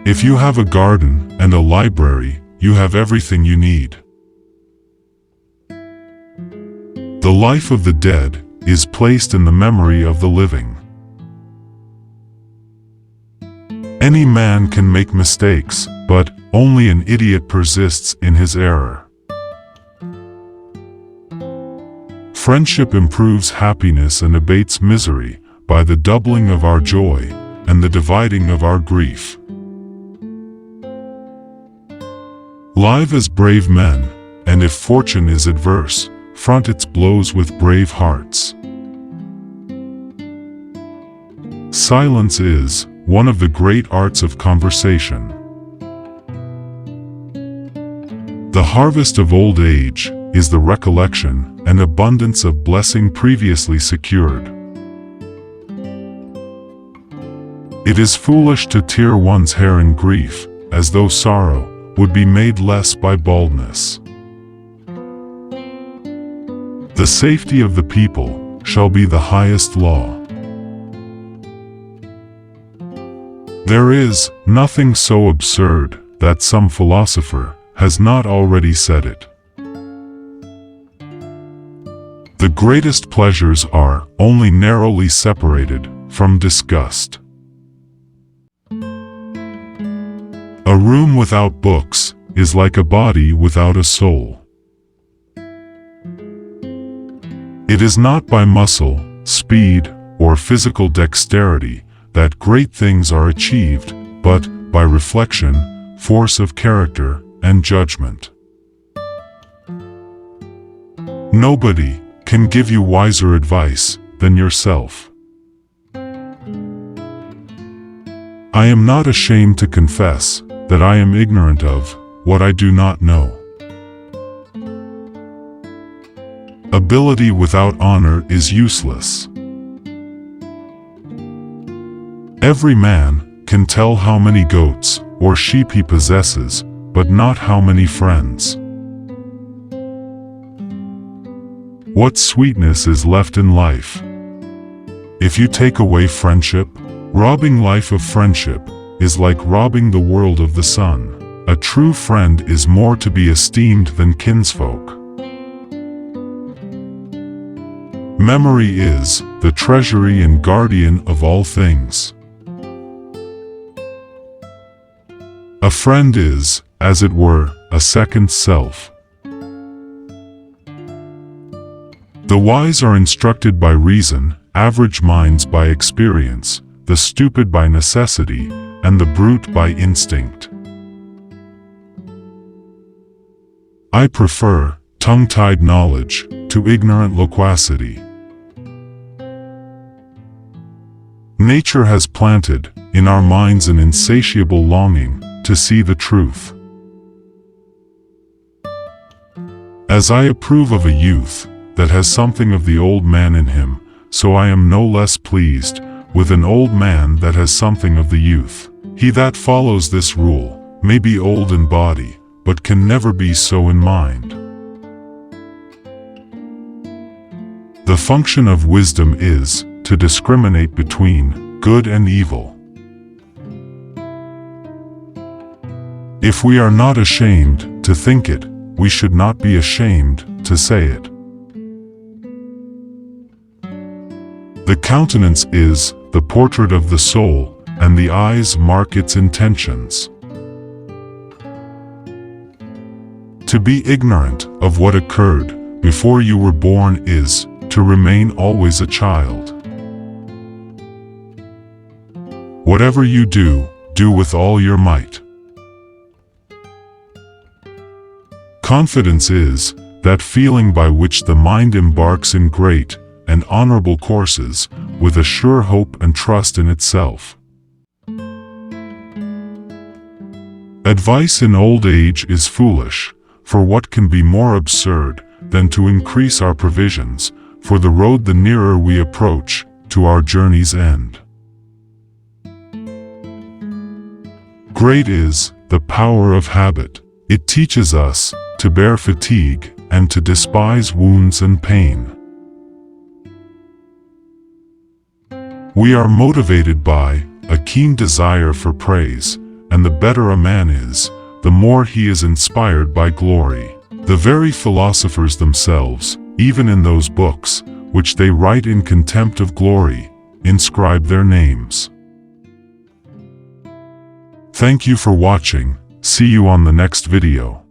If you have a garden and a library, you have everything you need. The life of the dead is placed in the memory of the living. Any man can make mistakes, but only an idiot persists in his error. Friendship improves happiness and abates misery by the doubling of our joy and the dividing of our grief. Live as brave men, and if fortune is adverse, front its blows with brave hearts. Silence is one of the great arts of conversation. The harvest of old age is the recollection and abundance of blessing previously secured. It is foolish to tear one's hair in grief, as though sorrow would be made less by baldness. The safety of the people shall be the highest law. There is nothing so absurd that some philosopher has not already said it. The greatest pleasures are only narrowly separated from disgust. A room without books is like a body without a soul. It is not by muscle, speed, or physical dexterity that great things are achieved, but by reflection, force of character, and judgment. Nobody can give you wiser advice than yourself. I am not ashamed to confess that I am ignorant of what I do not know. Ability without honor is useless. Every man can tell how many goats or sheep he possesses, but not how many friends. What sweetness is left in life? If you take away friendship, robbing life of friendship is like robbing the world of the sun. A true friend is more to be esteemed than kinsfolk. Memory is the treasury and guardian of all things. A friend is, as it were, a second self. The wise are instructed by reason, average minds by experience, the stupid by necessity, and the brute by instinct. I prefer tongue-tied knowledge to ignorant loquacity. Nature has planted in our minds an insatiable longing to see the truth. As I approve of a youth that has something of the old man in him, so I am no less pleased with an old man that has something of the youth. He that follows this rule may be old in body, but can never be so in mind. The function of wisdom is to discriminate between good and evil. If we are not ashamed to think it, we should not be ashamed to say it. The countenance is the portrait of the soul, and the eyes mark its intentions. To be ignorant of what occurred before you were born is to remain always a child. Whatever you do, do with all your might. Confidence is that feeling by which the mind embarks in great and honorable courses with a sure hope and trust in itself. Advice in old age is foolish, for what can be more absurd than to increase our provisions for the road the nearer we approach to our journey's end? Great is the power of habit. It teaches us to bear fatigue and to despise wounds and pain. We are motivated by a keen desire for praise and the better a man is, the more he is inspired by glory. The very philosophers themselves, even in those books, which they write in contempt of glory, inscribe their names. Thank you for watching. See you on the next video.